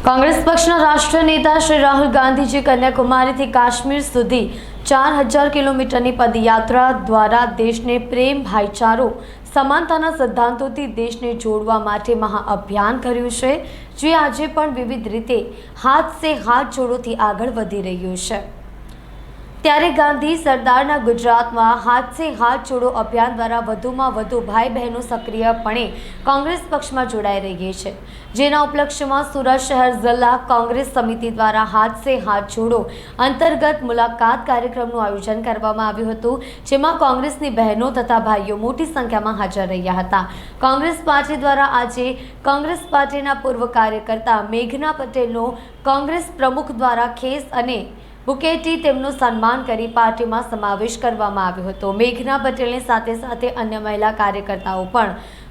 कांग्रेस पक्षना राष्ट्रीय नेता श्री राहुल गांधीजी कन्याकुमारी काश्मीर सुधी 4000 किलोमीटरनी पदयात्रा द्वारा देश ने प्रेम भाईचारो समानताना सिद्धांतोथी देशने जोड़वा माटे महाअभियान कर्युं छे, जे आजे पण विविध रीते हाथ से हाथ जोड़ोथी आगळ वधी रह्युं छे। त्यारे गांधी सरदारना गुजरातमां हाथ से हाथ जोड़ो अभियान द्वारा वधुमां वधु भाई बहनों सक्रियपणे कांग्रेस पक्षमां जोड़ाई रही है, जेना उपलक्ष्यमां सूरत शहर जिला कांग्रेस समिति द्वारा हाथ से हाथ जोड़ो अंतर्गत मुलाकात कार्यक्रमનું आयोजन કરવામાં આવ્યું હતું, જેમાં कांग्रेसनी बहनों तथा भाईओ मोटी संख्यामां हाजर રહ્યા હતા। कांग्रेस पार्टी द्वारा આજે कांग्रेस पार्टीना पूर्व कार्यकर्ता मेघना पटेलનો कांग्रेस प्रमुख द्वारा खेस અને बुकेटी तेमनो सन्मान करी पार्टी में समावेश करवामां आव्यो हतो। मेघना पटेल साथे साथे अन्य महिला कार्यकर्ताओं पण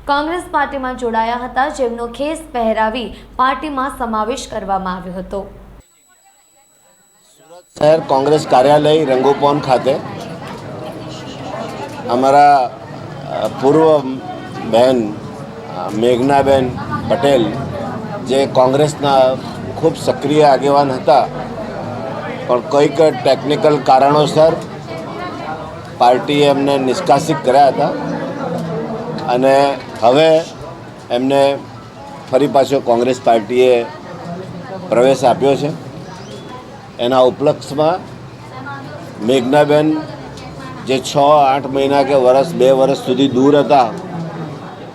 कांग्रेस पार्टी में जोड़ाया हता, जेमनो खेस पहेरावी पार्टी में समावेश करवामां आव्यो हतो। सूरत शहर कांग्रेस कार्यालय रंगोपवन खाते अमरा पूर्व बहन मेघनाबेन पटेल जे कांग्रेसना खूब सक्रिय आगेवान हता, पण कोईक टेक्निकल कारणोसर पार्टीए एमने निष्कासित कर्या हता अने हवे एमने फरी पाछो कांग्रेस पार्टीए प्रवेश आप्यो छे। एना उपलक्ष्यमां मेघनाबेन जे 6-8 महीना के वर्ष 2 वर्ष सुधी दूर हता,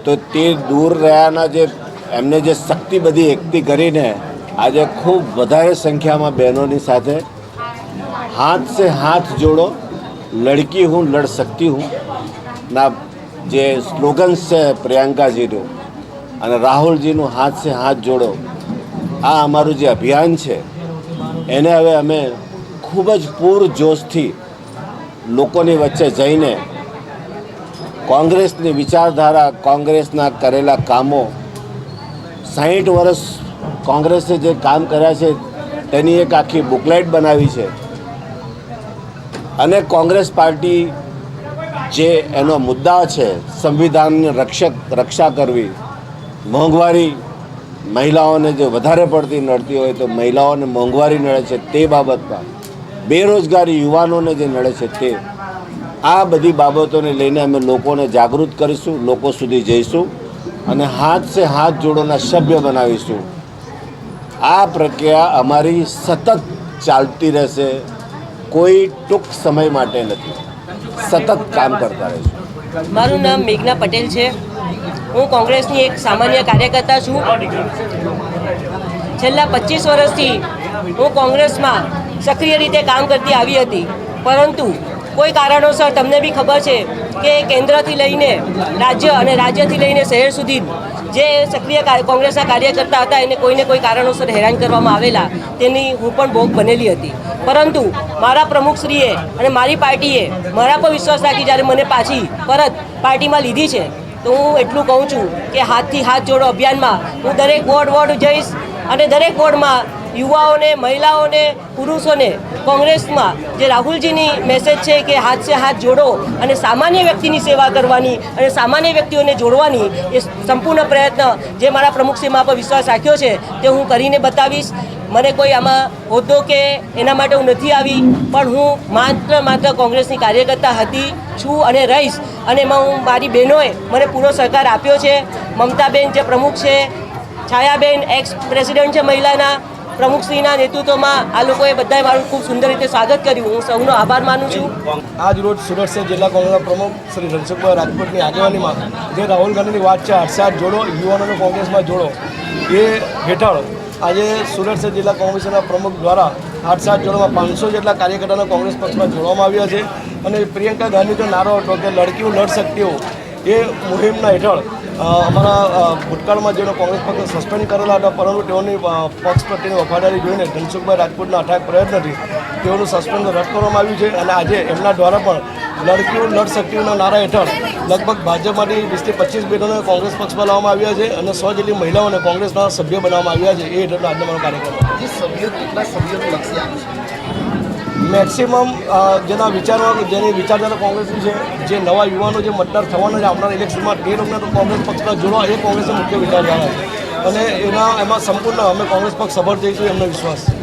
तो ते दूर रह्याना जे एमने जे शक्ति बधी एकठी करीने आज खूब वधारे संख्या में बहनों साथे हाथ से हाथ जोड़ो, लड़की हूँ लड़ सकती हूँ ना जे स्लोगन्स है प्रियंका जी और राहुल जी हाथ से हाथ जोड़ो आ अमारू जे अभियान है एने हवे अमे खूब ज पूरजोश थी लोकोनी वच्चे जईने कांग्रेसनी विचारधारा, कांग्रेसना करेला कामों 60 वर्ष कांग्रेसे जे काम कर्या छे तेनी एक आखी बुकलेट बनावी छे अने कांग्रेस पार्टी जे एनो मुद्दा है संविधान रक्षा करवी, मोंघवारी महिलाओं ने जो वधारे पड़ती नड़ती हो तो महिलाओं ने मोंघवारी नड़े छे ते बाबत में, बेरोजगारी युवानों ने जो नड़े छे ते आ बधी बाबतों ने लईने अमे लोकोने जागृत करीशुं, लोको सुधी जईशुं अने हाथ से हाथ जोड़ोना सभ्य बनावीशुं। आ प्रक्रिया अमारी सतत चालती रहेशे, कोई टूंक समय माटे नहीं, सतत काम करता रहे। मारू नाम मेघना पटेल है। हूँ कांग्रेसनी एक सामान्य कार्यकर्ता छूँ। छेल्ला 25 वर्षथी हूँ कांग्रेस में सक्रिय रीते काम करती आवी हती, परंतु कोई कारणोसर तमने भी खबर है कि केन्द्रथी लईने राज्य और राज्यथी लईने शहर सुधी जे सक्रिय कांग्रेसना कार्यकर्ता हता एने कोई ने कोई कारणोसर हैरान करवामां आवेला, तेनी हूँ पण भोग बनेली हती। परंतु मारा प्रमुखश्रीए अने मारी पार्टीए मारा पर विश्वास राखी ज्यारे मने पाછી परत पार्टी में लीधी है, तो हूँ एटलुं कहूँ छूँ कि हाथ थी हाथ जोड़ो अभियान में हूँ दरेक वोर्ड जईश अने दरेक वोर्ड में युवाओं ने, महिलाओं ने, पुरुषों ने कांग्रेस में जे राहुल जी नी मैसेज है कि हाथ से हाथ जोड़ो अने सामान्य व्यक्ति की सेवा करवानी अने सामान्य व्यक्तिओं ने जोड़वानी ए संपूर्ण प्रयत्न जे मारा प्रमुख श्री पर विश्वास राख्यो छे ते हूँ करीने बतावीश। मने कोई आमा होद्दो के एना माटे हूँ नथी आवी, पण हूँ मात्र कांग्रेसनी कार्यकर्ता हती छूं अने रहीश अने हूँ मारी बहनोए मने पूरो सहकार आप्यो छे। ममताबेन जे प्रमुख है, छायाबेन एक्स प्रेसिडेंट है महिलाना, प्रमुखश्रीना नेतृत्वમાં આ લોકોએ બધાએ મારું ખૂબ સુંદર રીતે સ્વાગત કર્યું। હું સૌનો આભાર માનું છું। આજ રોજ સુરત શહેર જિલ્લા કોંગ્રેસના પ્રમુખ શ્રી ધનસુખભાઈ રાજપૂતની આગેવાનીમાં જે રાહુલ ગાંધીની વાત છે હાથ સાથે જોડો, યુવાનોને કોંગ્રેસમાં જોડો, એ હેઠળ આજે સુરત શહેર જિલ્લા કોંગ્રેસના પ્રમુખ દ્વારા હાથ સાથે જોડોમાં 500 જેટલા કાર્યકર્તાઓને કોંગ્રેસ પક્ષમાં જોડવામાં આવ્યા છે અને પ્રિયંકા ગાંધીનો નારો હતો કે લડકીઓ લડ શકતી હો, એ મુહિમના હેઠળ અમારા ભૂતકાળમાં જેનો કોંગ્રેસ પક્ષને સસ્પેન્ડ કરેલા હતા, પરંતુ તેઓની પક્ષ પ્રત્યેની વફાદારી જોઈને ધનસુખભાઈ રાજપૂતના અથાગ પ્રયત્નથી તેઓનું સસ્પેન્ડ રદ કરવામાં આવ્યું છે અને આજે એમના દ્વારા પણ લડકીઓ લડ શકતીઓના નારા હેઠળ લગભગ ભાજપમાંથી 20 થી 25 બહેનોને કોંગ્રેસ પક્ષમાં લાવવામાં આવ્યા છે અને 100 જેટલી મહિલાઓને કોંગ્રેસના સભ્ય બનાવવામાં આવ્યા છે। એ હેઠળનો આજનો મારો કાર્યક્રમ છે। સભ્યો કેટલા સભ્યોનું લક્ષ્ય આવે છે? મેક્સિમમ જેના વિચારો જેની વિચારધારા કોંગ્રેસની છે, જે નવા યુવાનો જે મતદાર થવાના છે આવનારા ઇલેક્શનમાં તે લોકોને તો કોંગ્રેસ પક્ષમાં જોડવા એ કોંગ્રેસનો મુખ્ય વિચારધારા છે। અને એમાં સંપૂર્ણ અમે કોંગ્રેસ પક્ષ સફળ થઈશું એમનો વિશ્વાસ છે.